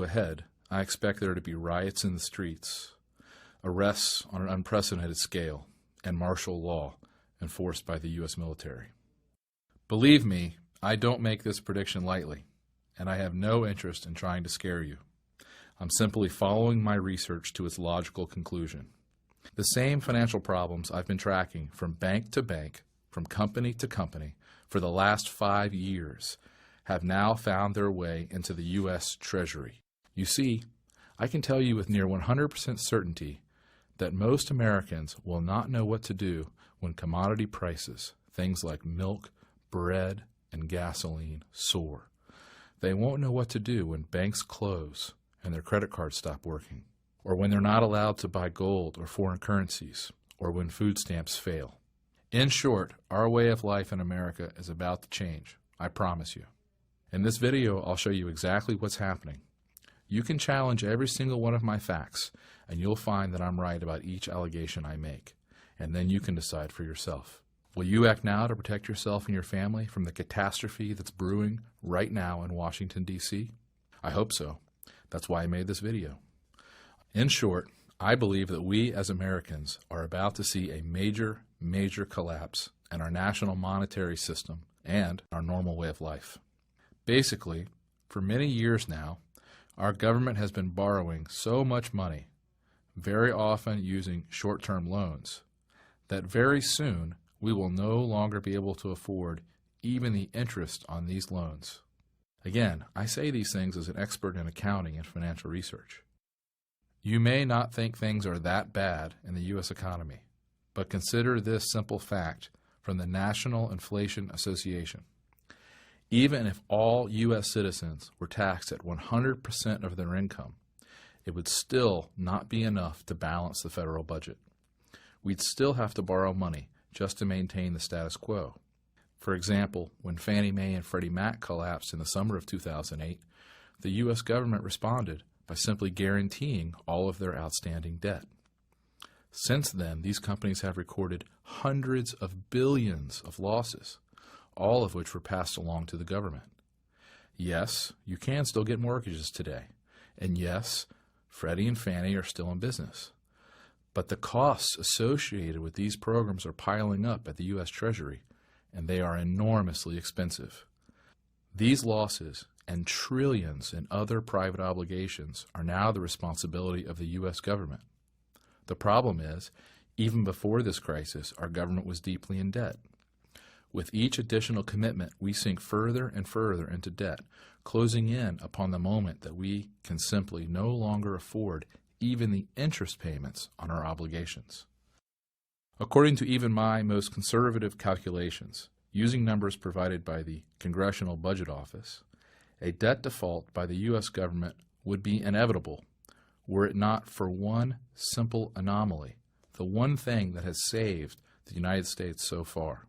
to a head, I expect there to be riots in the streets, arrests on an unprecedented scale, and martial law enforced by the U.S. military. Believe me, I don't make this prediction lightly, and I have no interest in trying to scare you. I'm simply following my research to its logical conclusion. The same financial problems I've been tracking from bank to bank, from company to company, for the last 5 years have now found their way into the U.S. Treasury. You see, I can tell you with near 100% certainty that most Americans will not know what to do when commodity prices, things like milk, bread, and gasoline, soar. They won't know what to do when banks close and their credit cards stop working, or when they're not allowed to buy gold or foreign currencies, or when food stamps fail. In short, our way of life in America is about to change, I promise you. In this video, I'll show you exactly what's happening. You can challenge every single one of my facts, and you'll find that I'm right about each allegation I make, and then you can decide for yourself. Will you act now to protect yourself and your family from the catastrophe that's brewing right now in Washington, D.C.? I hope so. That's why I made this video. In short, I believe that we as Americans are about to see a major collapse in our national monetary system and our normal way of life. Basically, for many years now, our government has been borrowing so much money, very often using short-term loans, that very soon we will no longer be able to afford even the interest on these loans. Again, I say these things as an expert in accounting and financial research. You may not think things are that bad in the U.S. economy, but consider this simple fact from the National Inflation Association. Even if all U.S. citizens were taxed at 100% of their income, it would still not be enough to balance the federal budget. We'd still have to borrow money just to maintain the status quo. For example, when Fannie Mae and Freddie Mac collapsed in the summer of 2008, the U.S. government responded by simply guaranteeing all of their outstanding debt. Since then, these companies have recorded hundreds of billions of losses, all of which were passed along to the government. Yes, you can still get mortgages today, and yes, Freddie and Fannie are still in business. But the costs associated with these programs are piling up at the U.S. Treasury, and they are enormously expensive. These losses and trillions in other private obligations are now the responsibility of the U.S. government. The problem is, even before this crisis, our government was deeply in debt. With each additional commitment, we sink further and further into debt, closing in upon the moment that we can simply no longer afford even the interest payments on our obligations. According to even my most conservative calculations, using numbers provided by the Congressional Budget Office, a debt default by the U.S. government would be inevitable were it not for one simple anomaly, the one thing that has saved the United States so far.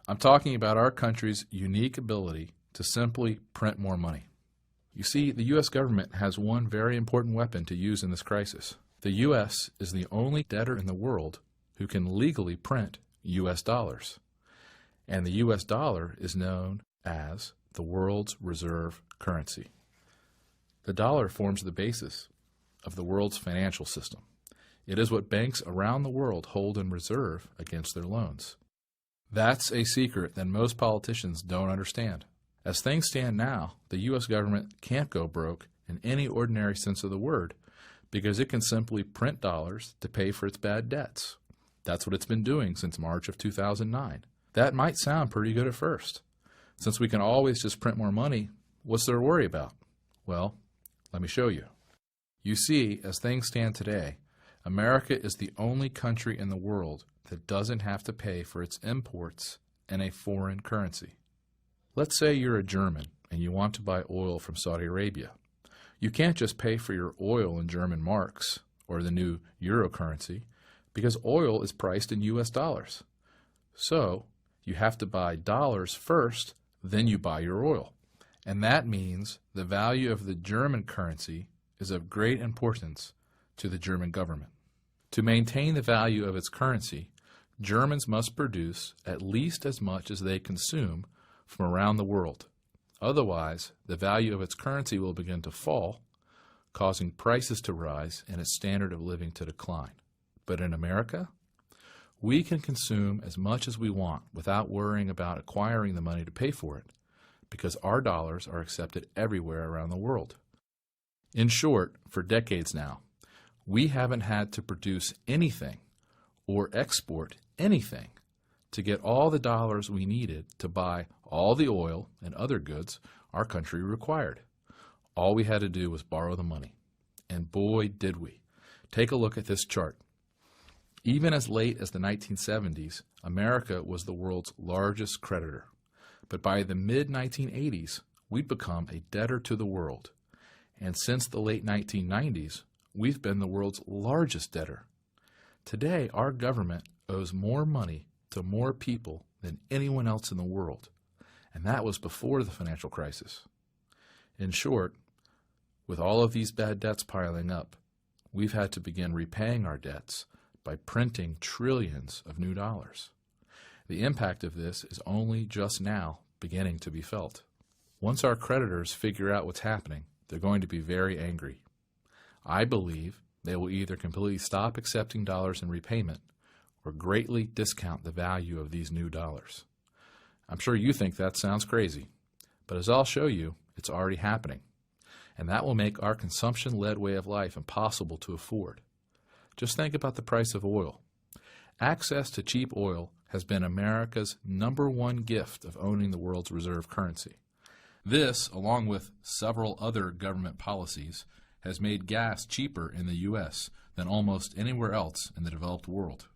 I'm talking about our country's unique ability to simply print more money. You see, the U.S. government has one very important weapon to use in this crisis. The U.S. is the only debtor in the world who can legally print U.S. dollars. And the U.S. dollar is known as the world's reserve currency. The dollar forms the basis of the world's financial system. It is what banks around the world hold in reserve against their loans. That's a secret that most politicians don't understand. As things stand now, the U.S. government can't go broke in any ordinary sense of the word because it can simply print dollars to pay for its bad debts. That's what it's been doing since March of 2009. That might sound pretty good at first. Since we can always just print more money, what's there to worry about? Well, let me show you. You see, as things stand today, America is the only country in the world that doesn't have to pay for its imports in a foreign currency. Let's say you're a German and you want to buy oil from Saudi Arabia. You can't just pay for your oil in German marks or the new euro currency because oil is priced in U.S. dollars. So you have to buy dollars first, then you buy your oil. And that means the value of the German currency is of great importance to the German government. To maintain the value of its currency, Germans must produce at least as much as they consume from around the world. Otherwise, the value of its currency will begin to fall, causing prices to rise and its standard of living to decline. But in America, we can consume as much as we want without worrying about acquiring the money to pay for it, because our dollars are accepted everywhere around the world. In short, for decades now, we haven't had to produce anything or export anything to get all the dollars we needed to buy all the oil and other goods our country required. All we had to do was borrow the money. And boy, did we. Take a look at this chart. Even as late as the 1970s, America was the world's largest creditor. But by the mid-1980s, we'd become a debtor to the world. And since the late 1990s, we've been the world's largest debtor. Today, our government owes more money to more people than anyone else in the world. And that was before the financial crisis. In short, with all of these bad debts piling up, we've had to begin repaying our debts by printing trillions of new dollars. The impact of this is only just now beginning to be felt. Once our creditors figure out what's happening, they're going to be very angry. I believe they will either completely stop accepting dollars in repayment or greatly discount the value of these new dollars. I'm sure you think that sounds crazy, but as I'll show you, it's already happening. And that will make our consumption-led way of life impossible to afford. Just think about the price of oil. Access to cheap oil has been America's #1 gift of owning the world's reserve currency. This, along with several other government policies, has made gas cheaper in the U.S. than almost anywhere else in the developed world.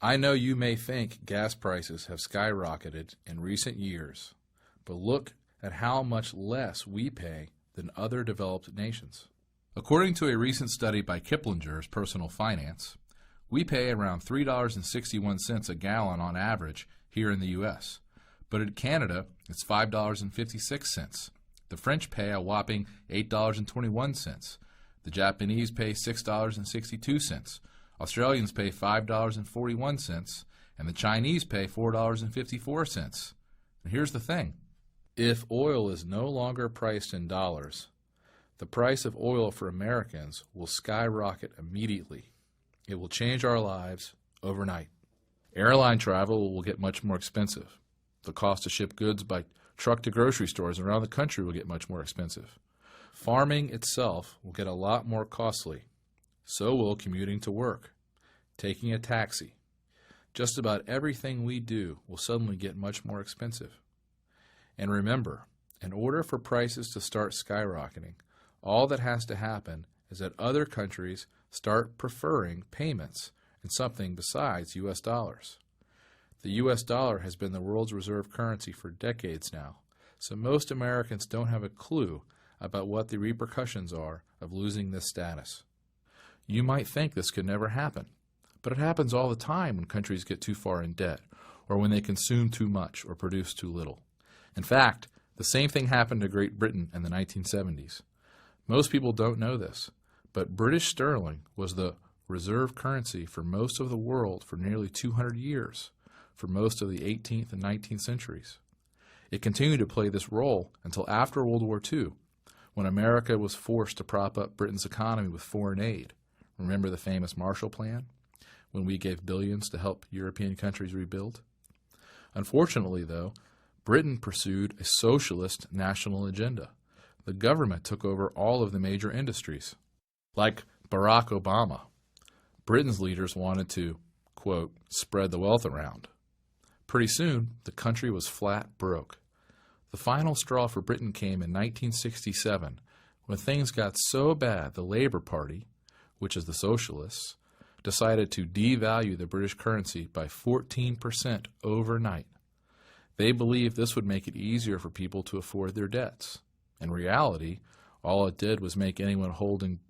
I know you may think gas prices have skyrocketed in recent years, but look at how much less we pay than other developed nations. According to a recent study by Kiplinger's Personal Finance, we pay around $3.61 a gallon on average here in the U.S., but in Canada it's $5.56. The French pay a whopping $8.21. The Japanese pay $6.62. Australians pay $5.41, and the Chinese pay $4.54. And here's the thing. If oil is no longer priced in dollars, the price of oil for Americans will skyrocket immediately. It will change our lives overnight. Airline travel will get much more expensive. The cost to ship goods by truck to grocery stores around the country will get much more expensive. Farming itself will get a lot more costly. So will commuting to work, taking a taxi. Just about everything we do will suddenly get much more expensive. And remember, in order for prices to start skyrocketing, all that has to happen is that other countries start preferring payments in something besides U.S. dollars. The U.S. dollar has been the world's reserve currency for decades now, so most Americans don't have a clue about what the repercussions are of losing this status. You might think this could never happen, but it happens all the time when countries get too far in debt, or when they consume too much or produce too little. In fact, the same thing happened to Great Britain in the 1970s. Most people don't know this, but British sterling was the reserve currency for most of the world for nearly 200 years, for most of the 18th and 19th centuries. It continued to play this role until after World War II, when America was forced to prop up Britain's economy with foreign aid. Remember the famous Marshall Plan, when we gave billions to help European countries rebuild? Unfortunately, though, Britain pursued a socialist national agenda. The government took over all of the major industries. Like Barack Obama, Britain's leaders wanted to, quote, spread the wealth around. Pretty soon, the country was flat broke. The final straw for Britain came in 1967, when things got so bad the Labour Party, which is the socialists, decided to devalue the British currency by 14% overnight. They believed this would make it easier for people to afford their debts. In reality, all it did was make anyone holding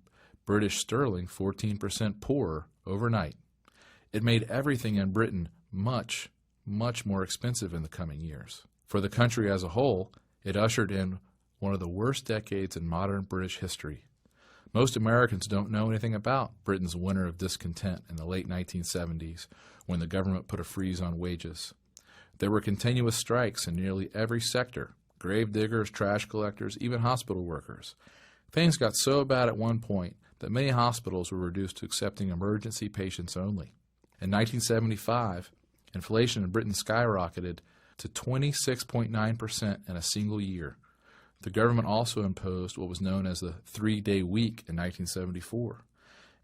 British sterling 14% poorer overnight. It made everything in Britain much, much more expensive in the coming years. For the country as a whole, it ushered in one of the worst decades in modern British history. Most Americans don't know anything about Britain's winter of discontent in the late 1970s, when the government put a freeze on wages. There were continuous strikes in nearly every sector: grave diggers, trash collectors, even hospital workers. Things got so bad at one point that many hospitals were reduced to accepting emergency patients only. In 1975, inflation in Britain skyrocketed to 26.9% in a single year. The government also imposed what was known as the 3-day week in 1974.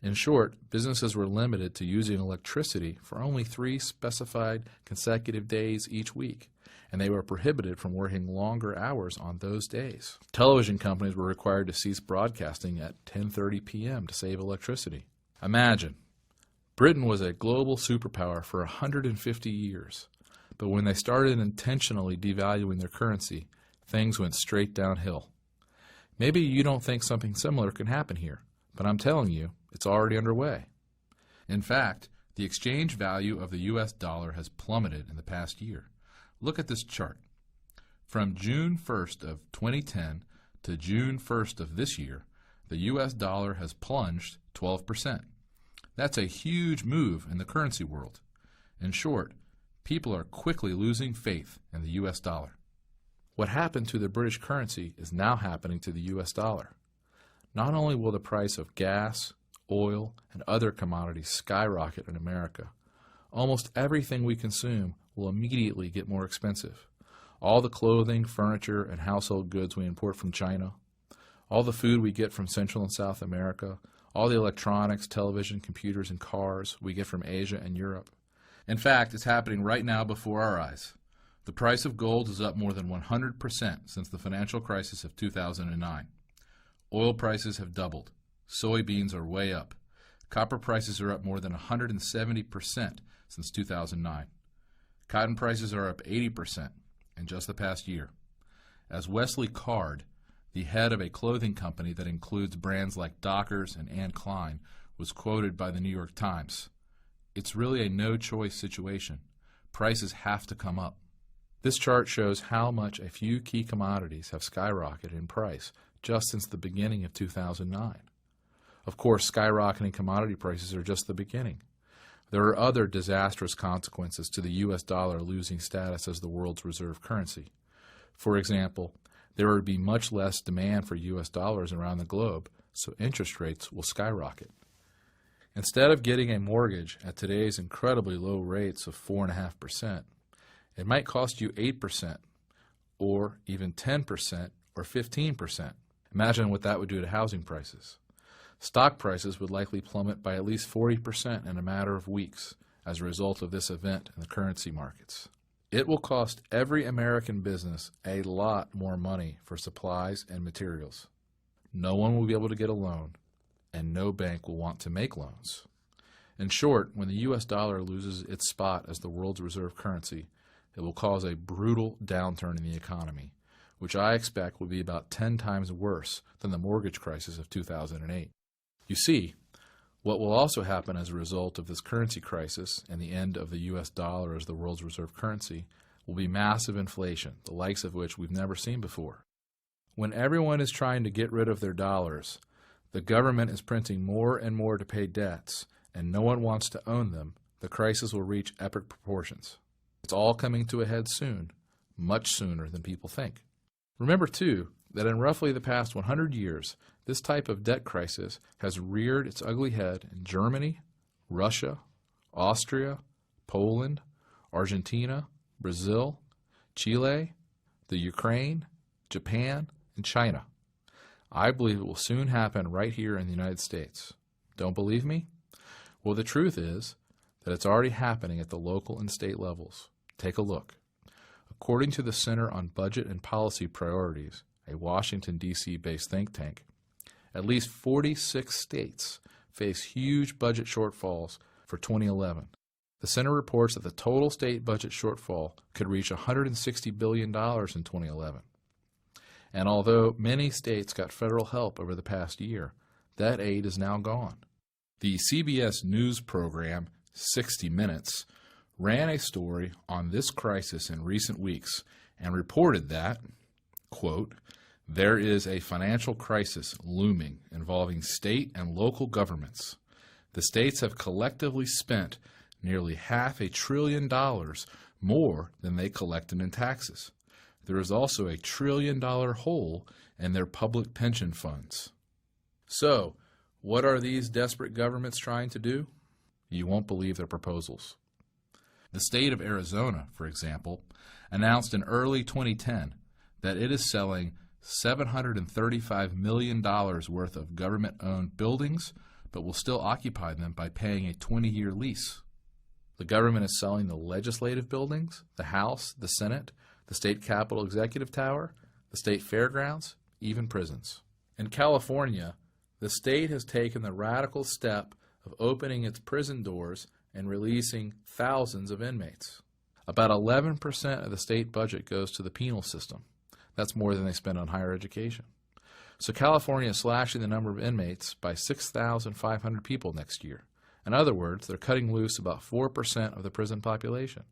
In short, businesses were limited to using electricity for only 3 specified consecutive days each week, and they were prohibited from working longer hours on those days. Television companies were required to cease broadcasting at 10:30 p.m. to save electricity. Imagine, Britain was a global superpower for 150 years, but when they started intentionally devaluing their currency, things went straight downhill. Maybe you don't think something similar can happen here, but I'm telling you, it's already underway. In fact, the exchange value of the U.S. dollar has plummeted in the past year. Look at this chart. From June 1st of 2010 to June 1st of this year, the U.S. dollar has plunged 12%. That's a huge move in the currency world. In short, people are quickly losing faith in the U.S. dollar. What happened to the British currency is now happening to the U.S. dollar. Not only will the price of gas, oil, and other commodities skyrocket in America, almost everything we consume will immediately get more expensive. All the clothing, furniture, and household goods we import from China, all the food we get from Central and South America, all the electronics, television, computers, and cars we get from Asia and Europe. In fact, it's happening right now before our eyes. The price of gold is up more than 100% since the financial crisis of 2009. Oil prices have doubled. Soybeans are way up. Copper prices are up more than 170% since 2009. Cotton prices are up 80% in just the past year. As Wesley Card, the head of a clothing company that includes brands like Dockers and Anne Klein, was quoted by the New York Times, "It's really a no-choice situation. Prices have to come up." This chart shows how much a few key commodities have skyrocketed in price just since the beginning of 2009. Of course, skyrocketing commodity prices are just the beginning. There are other disastrous consequences to the U.S. dollar losing status as the world's reserve currency. For example, there would be much less demand for U.S. dollars around the globe, so interest rates will skyrocket. Instead of getting a mortgage at today's incredibly low rates of 4.5%, it might cost you 8%, or even 10%, or 15%. Imagine what that would do to housing prices. Stock prices would likely plummet by at least 40% in a matter of weeks as a result of this event in the currency markets. It will cost every American business a lot more money for supplies and materials. No one will be able to get a loan, and no bank will want to make loans. In short, when the U.S. dollar loses its spot as the world's reserve currency, it will cause a brutal downturn in the economy, which I expect will be about 10 times worse than the mortgage crisis of 2008. You see, what will also happen as a result of this currency crisis and the end of the U.S. dollar as the world's reserve currency will be massive inflation, the likes of which we've never seen before. When everyone is trying to get rid of their dollars, the government is printing more and more to pay debts, and no one wants to own them, the crisis will reach epic proportions. It's all coming to a head soon, much sooner than people think. Remember, too, that in roughly the past 100 years, this type of debt crisis has reared its ugly head in Germany, Russia, Austria, Poland, Argentina, Brazil, Chile, the Ukraine, Japan, and China. I believe it will soon happen right here in the United States. Don't believe me? Well, the truth is that it's already happening at the local and state levels. Take a look. According to the Center on Budget and Policy Priorities, a Washington, D.C. based think tank, at least 46 states face huge budget shortfalls for 2011. The center reports that the total state budget shortfall could reach $160 billion in 2011. And although many states got federal help over the past year, that aid is now gone. The CBS News program 60 Minutes ran a story on this crisis in recent weeks and reported that, quote, "There is a financial crisis looming involving state and local governments. The states have collectively spent nearly $500 billion more than they collected in taxes. There is also a $1 trillion hole in their public pension funds." So, what are these desperate governments trying to do? You won't believe their proposals. The state of Arizona, for example, announced in early 2010 that it is selling $735 million worth of government-owned buildings, but will still occupy them by paying a 20-year lease. The government is selling the legislative buildings, the House, the Senate, the state Capitol Executive Tower, the state fairgrounds, even prisons. In California, the state has taken the radical step of opening its prison doors and releasing thousands of inmates. About 11% of the state budget goes to the penal system. That's more than they spend on higher education. So California is slashing the number of inmates by 6,500 people next year. In other words, they're cutting loose about 4% of the prison population.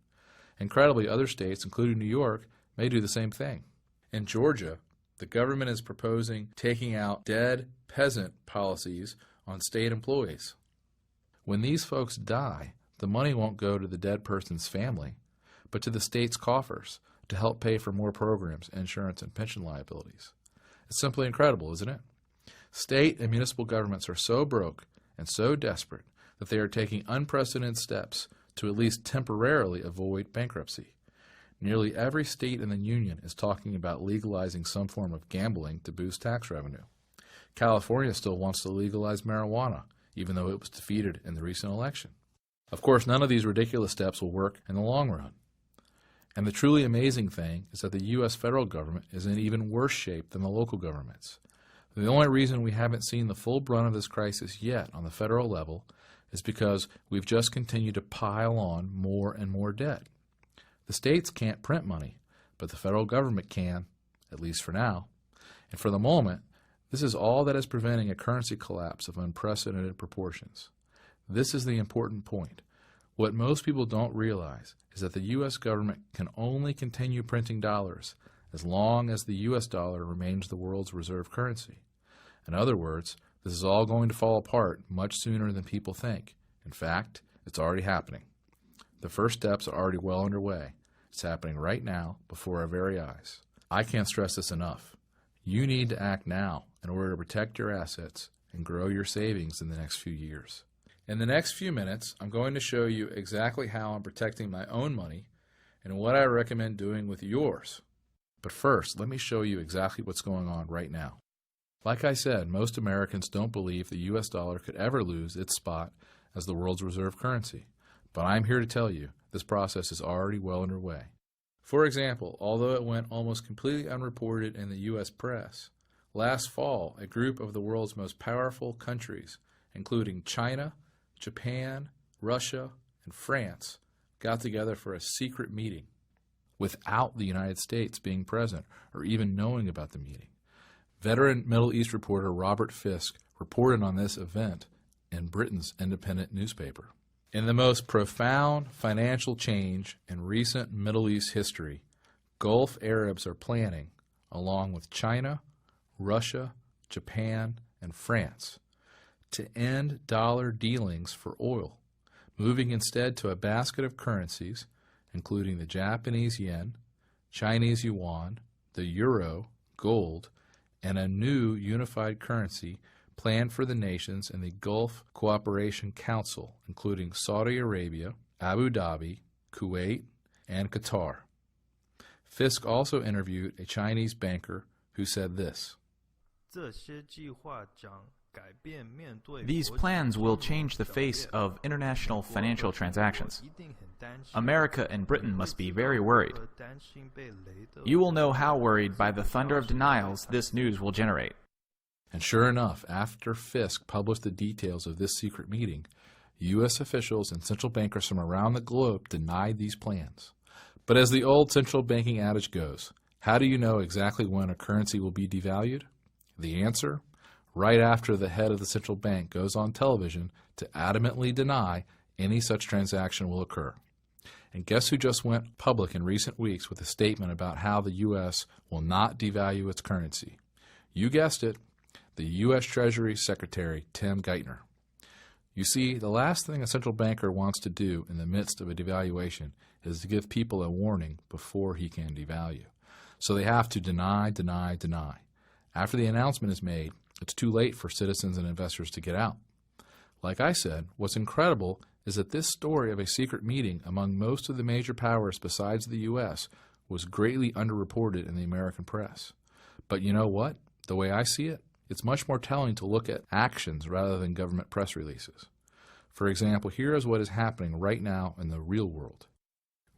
Incredibly, other states, including New York, may do the same thing. In Georgia, the government is proposing taking out dead peasant policies on state employees. When these folks die, the money won't go to the dead person's family, but to the state's coffers to help pay for more programs, insurance, and pension liabilities. It's simply incredible, isn't it? State and municipal governments are so broke and so desperate that they are taking unprecedented steps to at least temporarily avoid bankruptcy. Nearly every state in the union is talking about legalizing some form of gambling to boost tax revenue. California still wants to legalize marijuana, even though it was defeated in the recent election. Of course, none of these ridiculous steps will work in the long run. And the truly amazing thing is that the U.S. federal government is in even worse shape than the local governments. The only reason we haven't seen the full brunt of this crisis yet on the federal level is because we've just continued to pile on more and more debt. The states can't print money, but the federal government can, at least for now. And for the moment, this is all that is preventing a currency collapse of unprecedented proportions. This is the important point. What most people don't realize is that the U.S. government can only continue printing dollars as long as the U.S. dollar remains the world's reserve currency. In other words, this is all going to fall apart much sooner than people think. In fact, it's already happening. The first steps are already well underway. It's happening right now before our very eyes. I can't stress this enough. You need to act now in order to protect your assets and grow your savings in the next few years. In the next few minutes, I'm going to show you exactly how I'm protecting my own money and what I recommend doing with yours. But first, let me show you exactly what's going on right now. Like I said, most Americans don't believe the U.S. dollar could ever lose its spot as the world's reserve currency. But I'm here to tell you this process is already well underway. For example, although it went almost completely unreported in the U.S. press, last fall a group of the world's most powerful countries, including China, Japan, Russia, and France, got together for a secret meeting without the United States being present or even knowing about the meeting. Veteran Middle East reporter Robert Fisk reported on this event in Britain's independent newspaper. In the most profound financial change in recent Middle East history, Gulf Arabs are planning, along with China, Russia, Japan, and France, to end dollar dealings for oil, moving instead to a basket of currencies, including the Japanese yen, Chinese yuan, the euro, gold, and a new unified currency planned for the nations in the Gulf Cooperation Council, including Saudi Arabia, Abu Dhabi, Kuwait, and Qatar. Fisk also interviewed a Chinese banker who said this: These plans will change the face of international financial transactions. America and Britain must be very worried. You will know how worried by the thunder of denials this news will generate. And sure enough, after Fisk published the details of this secret meeting, U.S. officials and central bankers from around the globe denied these plans. But as the old central banking adage goes, how do you know exactly when a currency will be devalued? The answer? Right after the head of the central bank goes on television to adamantly deny any such transaction will occur. And guess who just went public in recent weeks with a statement about how the U.S. will not devalue its currency? You guessed it, the U.S. Treasury Secretary Tim Geithner. You see, the last thing a central banker wants to do in the midst of a devaluation is to give people a warning before he can devalue. So they have to deny. After the announcement is made, It's too late for citizens and investors to get out. Like I said, what's incredible is that this story of a secret meeting among most of the major powers besides the U.S. was greatly underreported in the American press. But you know what? The way I see it, it's much more telling to look at actions rather than government press releases. For example, here is what is happening right now in the real world.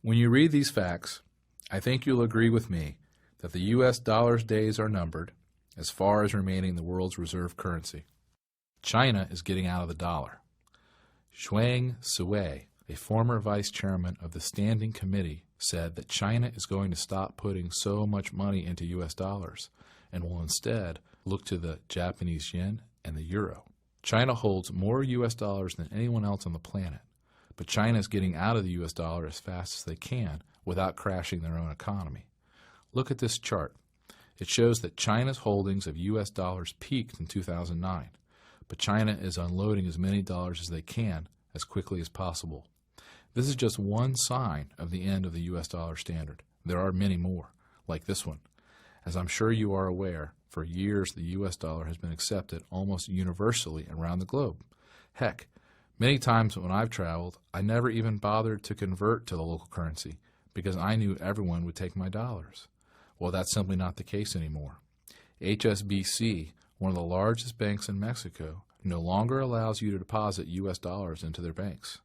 When you read these facts, I think you'll agree with me that the U.S. dollar's days are numbered as far as remaining the world's reserve currency. China is getting out of the dollar. Zhuang Sui, a former vice chairman of the Standing Committee, said that China is going to stop putting so much money into U.S. dollars and will instead look to the Japanese yen and the euro. China holds more U.S. dollars than anyone else on the planet, but China is getting out of the U.S. dollar as fast as they can without crashing their own economy. Look at this chart. It shows that China's holdings of U.S. dollars peaked in 2009, but China is unloading as many dollars as they can as quickly as possible. This is just one sign of the end of the U.S. dollar standard. There are many more, like this one. As I'm sure you are aware, for years the U.S. dollar has been accepted almost universally around the globe. Heck, many times when I've traveled, I never even bothered to convert to the local currency because I knew everyone would take my dollars. Well, that's simply not the case anymore. HSBC, one of the largest banks in Mexico, no longer allows you to deposit U.S. dollars into their banks.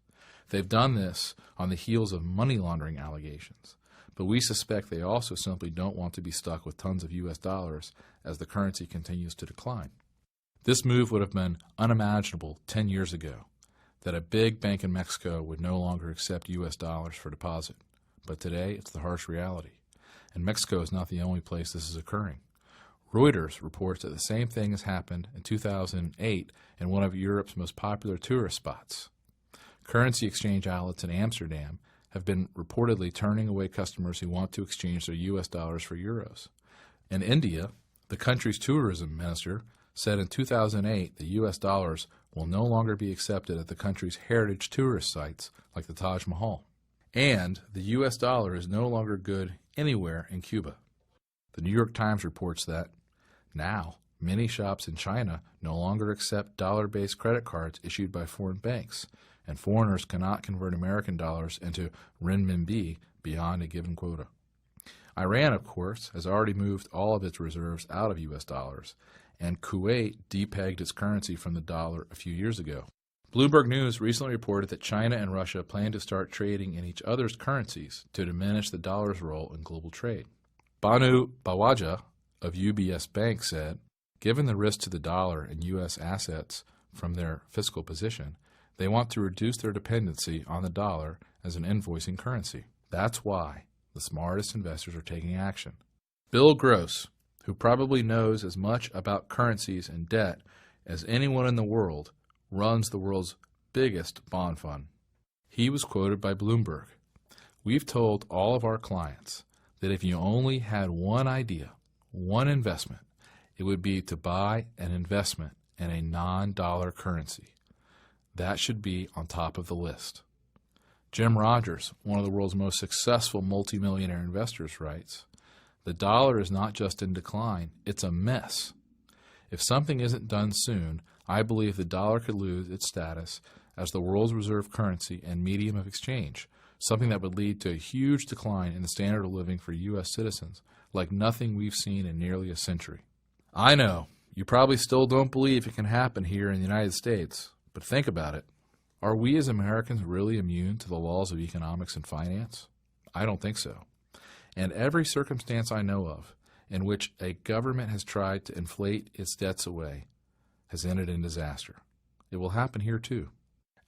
They've done this on the heels of money laundering allegations, but we suspect they also simply don't want to be stuck with tons of U.S. dollars as the currency continues to decline. This move would have been unimaginable 10 years ago, that a big bank in Mexico would no longer accept U.S. dollars for deposit. But today, it's the harsh reality. And Mexico is not the only place this is occurring. Reuters reports that the same thing has happened in 2008 in one of Europe's most popular tourist spots. Currency exchange outlets in Amsterdam have been reportedly turning away customers who want to exchange their U.S. dollars for euros. In India, the country's tourism minister said in 2008 the U.S. dollars will no longer be accepted at the country's heritage tourist sites like the Taj Mahal. And the U.S. dollar is no longer good anywhere in Cuba. The New York Times reports that now many shops in China no longer accept dollar-based credit cards issued by foreign banks, and foreigners cannot convert American dollars into renminbi beyond a given quota. Iran, of course, has already moved all of its reserves out of U.S. dollars, and Kuwait depegged its currency from the dollar a few years ago. Bloomberg News recently reported that China and Russia plan to start trading in each other's currencies to diminish the dollar's role in global trade. Banu Bawaja of UBS Bank said, given the risk to the dollar and U.S. assets from their fiscal position, they want to reduce their dependency on the dollar as an invoicing currency. That's why the smartest investors are taking action. Bill Gross, who probably knows as much about currencies and debt as anyone in the world, runs the world's biggest bond fund. He was quoted by Bloomberg. We've told all of our clients that if you only had one idea, one investment, it would be to buy an investment in a non-dollar currency. That should be on top of the list. Jim Rogers, one of the world's most successful multimillionaire investors, writes, the dollar is not just in decline, it's a mess. If something isn't done soon, I believe the dollar could lose its status as the world's reserve currency and medium of exchange, something that would lead to a huge decline in the standard of living for U.S. citizens, like nothing we've seen in nearly a century. I know, you probably still don't believe it can happen here in the United States, but think about it. Are we as Americans really immune to the laws of economics and finance? I don't think so. And every circumstance I know of in which a government has tried to inflate its debts away has ended in disaster. It will happen here too.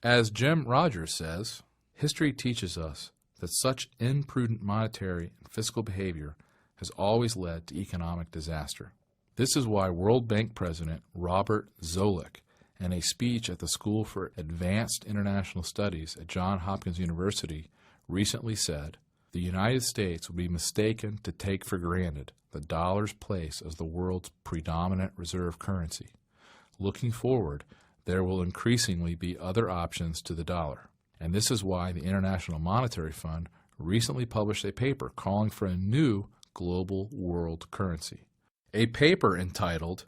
As Jim Rogers says, history teaches us that such imprudent monetary and fiscal behavior has always led to economic disaster. This is why World Bank President Robert Zoellick, in a speech at the School for Advanced International Studies at Johns Hopkins University, recently said, the United States would be mistaken to take for granted the dollar's place as the world's predominant reserve currency. Looking forward, there will increasingly be other options to the dollar. And this is why the International Monetary Fund recently published a paper calling for a new global world currency. A paper entitled,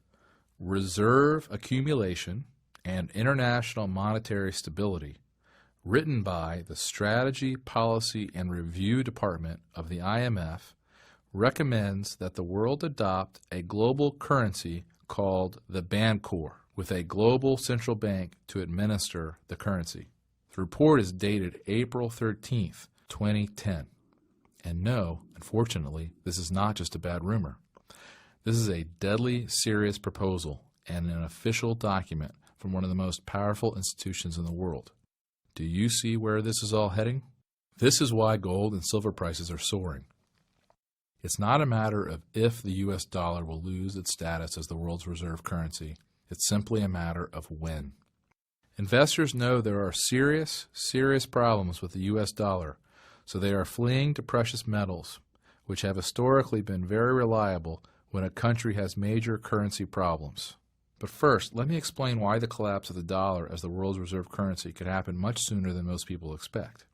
Reserve Accumulation and International Monetary Stability, written by the Strategy, Policy, and Review Department of the IMF, recommends that the world adopt a global currency called the Bancor, with a global central bank to administer the currency. The report is dated April 13th, 2010. And no, unfortunately, this is not just a bad rumor. This is a deadly serious proposal and an official document from one of the most powerful institutions in the world. Do you see where this is all heading? This is why gold and silver prices are soaring. It's not a matter of if the U.S. dollar will lose its status as the world's reserve currency. It's simply a matter of when. Investors know there are serious problems with the U.S. dollar, so they are fleeing to precious metals, which have historically been very reliable when a country has major currency problems. But first, let me explain why the collapse of the dollar as the world's reserve currency could happen much sooner than most people expect.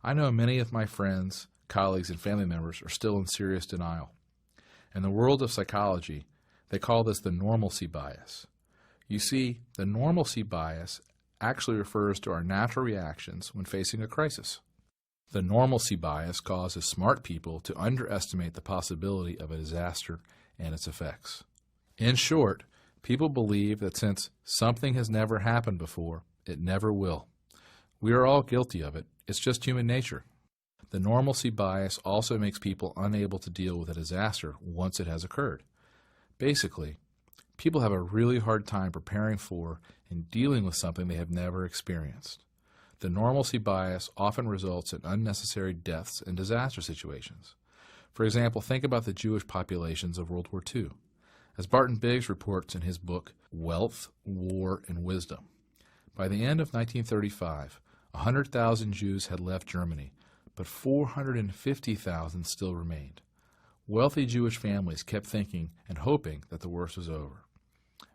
I know many of my friends, colleagues, and family members are still in serious denial. In the world of psychology, they call this the normalcy bias. You see, the normalcy bias actually refers to our natural reactions when facing a crisis. The normalcy bias causes smart people to underestimate the possibility of a disaster and its effects. In short, people believe that since something has never happened before, it never will. We are all guilty of it. It's just human nature. The normalcy bias also makes people unable to deal with a disaster once it has occurred. Basically, people have a really hard time preparing for and dealing with something they have never experienced. The normalcy bias often results in unnecessary deaths in disaster situations. For example, think about the Jewish populations of World War II. As Barton Biggs reports in his book, Wealth, War, and Wisdom, by the end of 1935, 100,000 Jews had left Germany, but 450,000 still remained. Wealthy Jewish families kept thinking and hoping that the worst was over.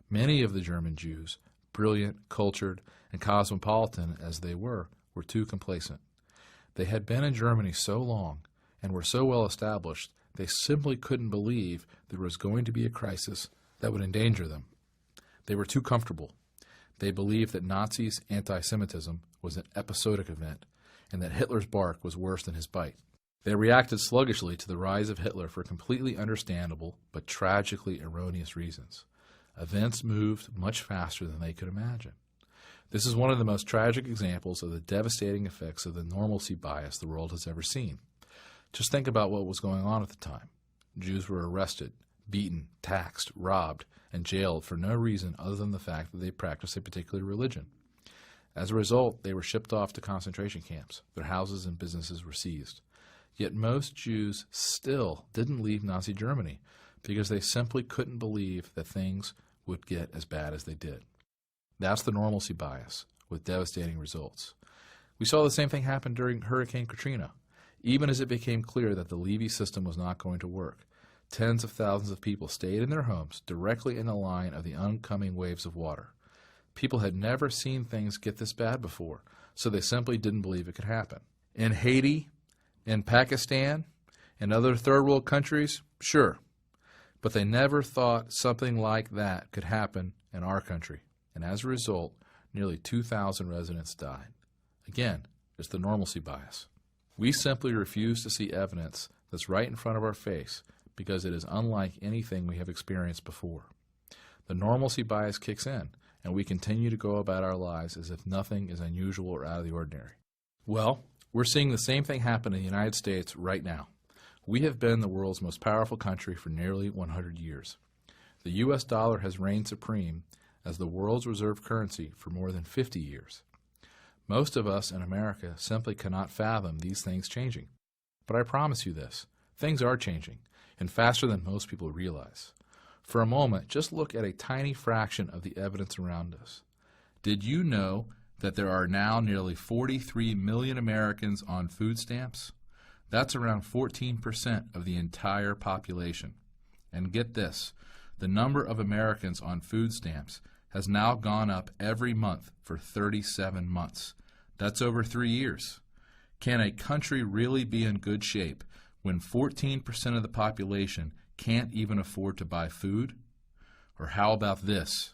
Many of the German Jews, brilliant, cultured, and cosmopolitan as they were too complacent. They had been in Germany so long and were so well established, they simply couldn't believe there was going to be a crisis that would endanger them. They were too comfortable. They believed that Nazis' anti-Semitism was an episodic event and that Hitler's bark was worse than his bite. They reacted sluggishly to the rise of Hitler for completely understandable but tragically erroneous reasons. Events moved much faster than they could imagine. This is one of the most tragic examples of the devastating effects of the normalcy bias the world has ever seen. Just think about what was going on at the time. Jews were arrested, beaten, taxed, robbed, and jailed for no reason other than the fact that they practiced a particular religion. As a result, they were shipped off to concentration camps. Their houses and businesses were seized. Yet most Jews still didn't leave Nazi Germany because they simply couldn't believe that things would get as bad as they did. That's the normalcy bias, with devastating results. We saw the same thing happen during Hurricane Katrina. Even as it became clear that the Levy system was not going to work, tens of thousands of people stayed in their homes directly in the line of the oncoming waves of water. People had never seen things get this bad before, so they simply didn't believe it could happen. In Haiti, in Pakistan, and other third world countries, sure. But they never thought something like that could happen in our country. And as a result, nearly 2,000 residents died. Again, it's the normalcy bias. We simply refuse to see evidence that's right in front of our face because it is unlike anything we have experienced before. The normalcy bias kicks in, and we continue to go about our lives as if nothing is unusual or out of the ordinary. Well, we're seeing the same thing happen in the United States right now. We have been the world's most powerful country for nearly 100 years. The U.S. dollar has reigned supreme as the world's reserve currency for more than 50 years. Most of us in America simply cannot fathom these things changing. But I promise you this, things are changing, and faster than most people realize. For a moment, just look at a tiny fraction of the evidence around us. Did you know that there are now nearly 43 million Americans on food stamps? That's around 14% of the entire population. And get this, the number of Americans on food stamps has now gone up every month for 37 months. That's over 3 years. Can a country really be in good shape when 14% of the population can't even afford to buy food? Or how about this?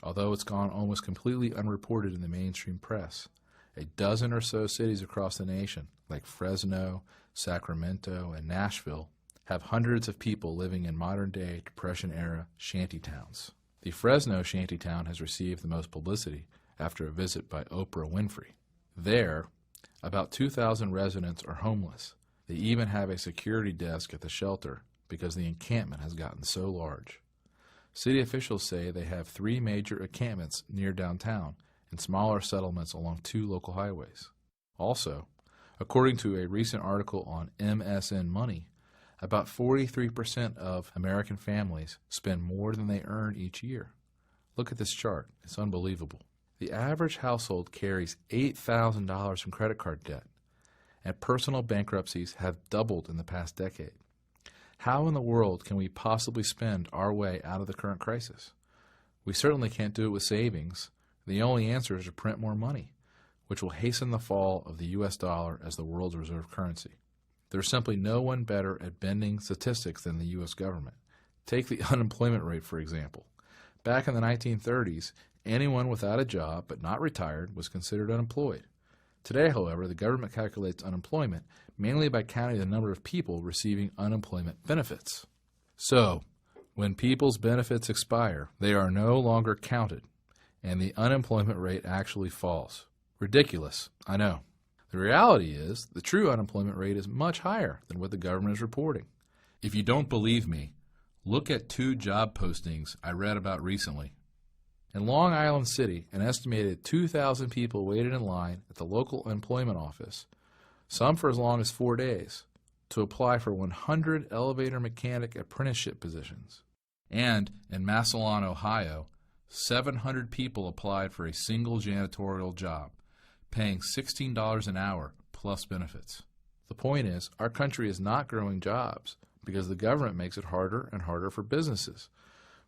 Although it's gone almost completely unreported in the mainstream press, a dozen or so cities across the nation, like Fresno, Sacramento, and Nashville, have hundreds of people living in modern-day Depression-era shantytowns. The Fresno shantytown has received the most publicity after a visit by Oprah Winfrey. There, about 2,000 residents are homeless. They even have a security desk at the shelter because the encampment has gotten so large. City officials say they have 3 major encampments near downtown and smaller settlements along 2 local highways. Also, according to a recent article on MSN Money, about 43% of American families spend more than they earn each year. Look at this chart. It's unbelievable. The average household carries $8,000 in credit card debt, and personal bankruptcies have doubled in the past decade. How in the world can we possibly spend our way out of the current crisis? We certainly can't do it with savings. The only answer is to print more money, which will hasten the fall of the U.S. dollar as the world's reserve currency. There's simply no one better at bending statistics than the U.S. government. Take the unemployment rate, for example. Back in the 1930s, anyone without a job but not retired was considered unemployed. Today, however, the government calculates unemployment mainly by counting the number of people receiving unemployment benefits. So, when people's benefits expire, they are no longer counted, and the unemployment rate actually falls. Ridiculous, I know. The reality is, the true unemployment rate is much higher than what the government is reporting. If you don't believe me, look at 2 job postings I read about recently. In Long Island City, an estimated 2,000 people waited in line at the local employment office, some for as long as 4 days, to apply for 100 elevator mechanic apprenticeship positions. And in Massillon, Ohio, 700 people applied for a single janitorial job, paying $16 an hour plus benefits. The point is, our country is not growing jobs because the government makes it harder and harder for businesses.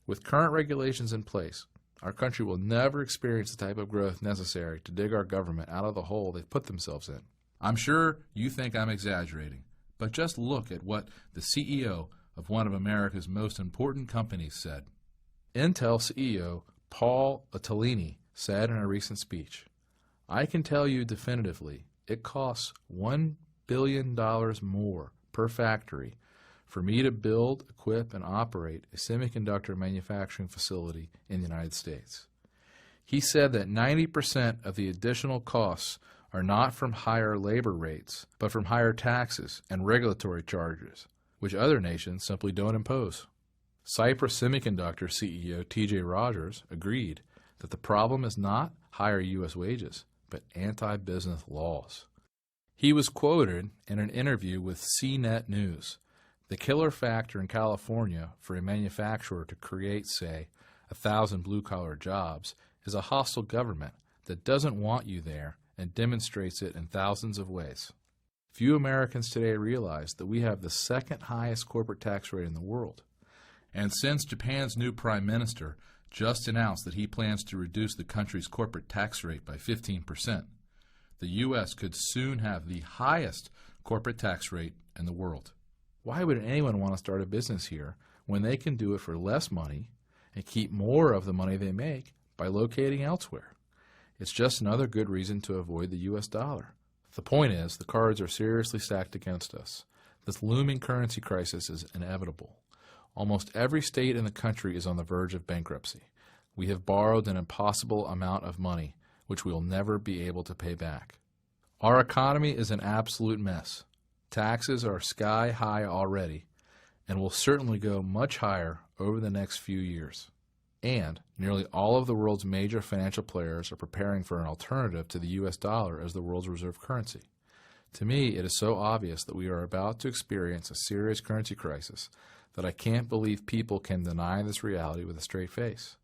With current regulations in place, our country will never experience the type of growth necessary to dig our government out of the hole they've put themselves in. I'm sure you think I'm exaggerating, but just look at what the CEO of one of America's most important companies said. Intel CEO Paul Otellini said in a recent speech, "I can tell you definitively it costs $1 billion more per factory for me to build, equip, and operate a semiconductor manufacturing facility in the United States." He said that 90% of the additional costs are not from higher labor rates, but from higher taxes and regulatory charges, which other nations simply don't impose. Cypress Semiconductor CEO T.J. Rogers agreed that the problem is not higher U.S. wages, but anti-business laws. He was quoted in an interview with CNET News. The killer factor in California for a manufacturer to create, say, 1,000 blue-collar jobs is a hostile government that doesn't want you there and demonstrates it in thousands of ways. Few Americans today realize that we have the second highest corporate tax rate in the world. And since Japan's new prime minister just announced that he plans to reduce the country's corporate tax rate by 15%, the U.S. could soon have the highest corporate tax rate in the world. Why would anyone want to start a business here when they can do it for less money and keep more of the money they make by locating elsewhere? It's just another good reason to avoid the U.S. dollar. The point is, the cards are seriously stacked against us. This looming currency crisis is inevitable. Almost every state in the country is on the verge of bankruptcy. We have borrowed an impossible amount of money, which we will never be able to pay back. Our economy is an absolute mess. Taxes are sky high already, and will certainly go much higher over the next few years. And nearly all of the world's major financial players are preparing for an alternative to the U.S. dollar as the world's reserve currency. To me, it is so obvious that we are about to experience a serious currency crisis that I can't believe people can deny this reality with a straight face.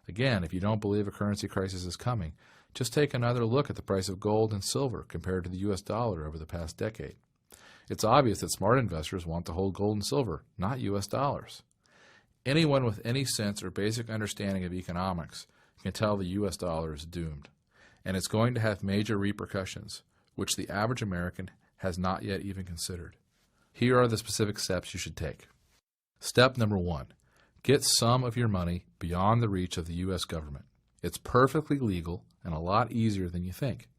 Again, if you don't believe a currency crisis is coming, just take another look at the price of gold and silver compared to the U.S. dollar over the past decade. It's obvious that smart investors want to hold gold and silver, not U.S. dollars. Anyone with any sense or basic understanding of economics can tell the U.S. dollar is doomed, and it's going to have major repercussions, which the average American has not yet even considered. Here are the specific steps you should take. Step number 1. Get some of your money beyond the reach of the U.S. government. It's perfectly legal and a lot easier than you think.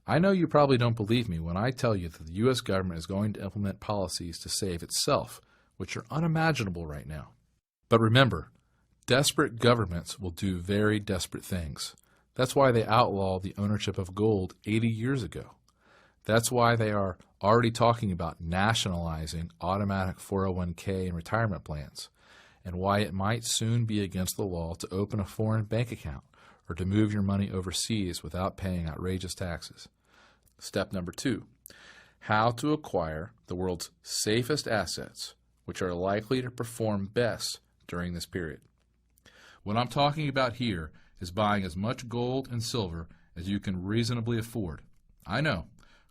I know you probably don't believe me when I tell you that the U.S. government is going to implement policies to save itself, which are unimaginable right now. But remember, desperate governments will do very desperate things. That's why they outlawed the ownership of gold 80 years ago. That's why they are already talking about nationalizing automatic 401k and retirement plans, and why it might soon be against the law to open a foreign bank account or to move your money overseas without paying outrageous taxes. Step number 2, how to acquire the world's safest assets, which are likely to perform best during this period. What I'm talking about here is buying as much gold and silver as you can reasonably afford. I know,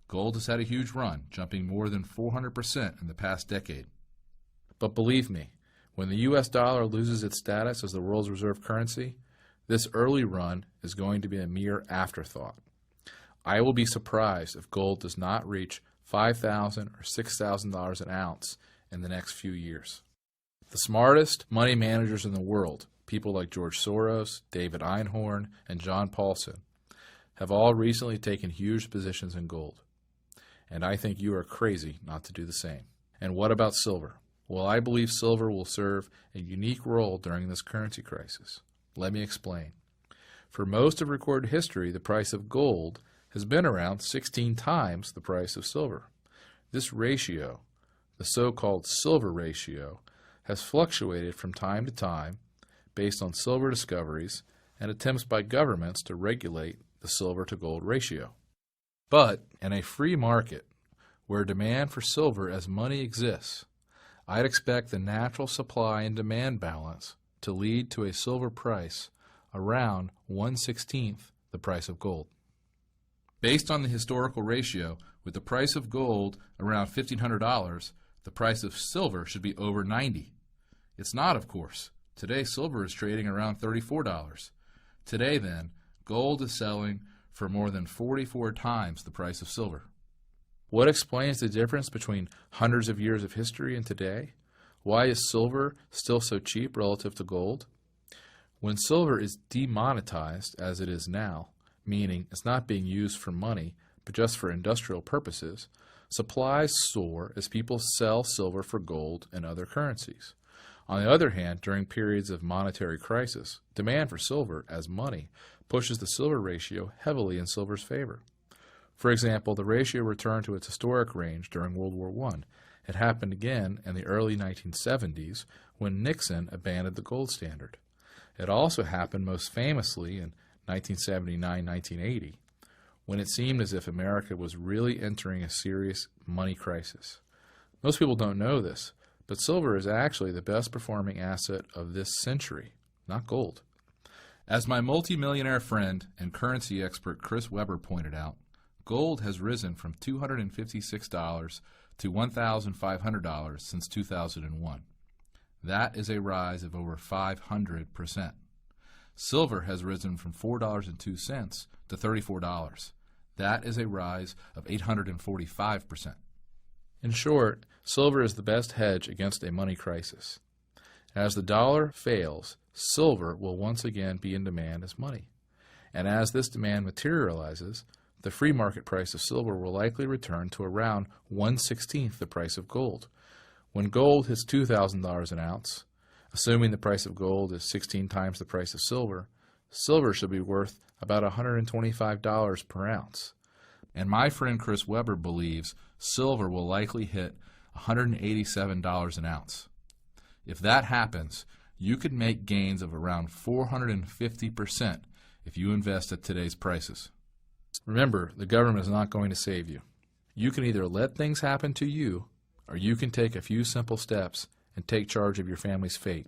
gold has had a huge run, jumping more than 400% in the past decade. But believe me, when the U.S. dollar loses its status as the world's reserve currency, this early run is going to be a mere afterthought. I will be surprised if gold does not reach $5,000 or $6,000 an ounce in the next few years. The smartest money managers in the world, people like George Soros, David Einhorn, and John Paulson, have all recently taken huge positions in gold. And I think you are crazy not to do the same. And what about silver? Well, I believe silver will serve a unique role during this currency crisis. Let me explain. For most of recorded history, the price of gold has been around 16 times the price of silver. This ratio, the so-called silver ratio, has fluctuated from time to time based on silver discoveries and attempts by governments to regulate the silver to gold ratio. But in a free market where demand for silver as money exists, I'd expect the natural supply and demand balance to lead to a silver price around 1/16 the price of gold. Based on the historical ratio, with the price of gold around $1,500, the price of silver should be over $90. It's not, of course. Today, silver is trading around $34. Today, then, gold is selling for more than 44 times the price of silver. What explains the difference between hundreds of years of history and today? Why is silver still so cheap relative to gold? When silver is demonetized, as it is now, meaning it's not being used for money, but just for industrial purposes, supplies soar as people sell silver for gold and other currencies. On the other hand, during periods of monetary crisis, demand for silver as money pushes the silver ratio heavily in silver's favor. For example, the ratio returned to its historic range during World War I. It happened again in the early 1970s when Nixon abandoned the gold standard. It also happened most famously in 1979-1980, when it seemed as if America was really entering a serious money crisis. Most people don't know this, but silver is actually the best performing asset of this century, not gold. As my multimillionaire friend and currency expert Chris Weber pointed out, gold has risen from $256 to $1,500 since 2001. That is a rise of over 500%. Silver has risen from $4.02 to $34. That is a rise of 845%. In short, silver is the best hedge against a money crisis. As the dollar fails, silver will once again be in demand as money. And as this demand materializes, the free market price of silver will likely return to around 1/16 the price of gold. When gold hits $2,000 an ounce, assuming the price of gold is 16 times the price of silver, silver should be worth about $125 per ounce. And my friend Chris Weber believes silver will likely hit $187 an ounce. If that happens, you could make gains of around 450% if you invest at today's prices. Remember, the government is not going to save you. You can either let things happen to you, or you can take a few simple steps and take charge of your family's fate.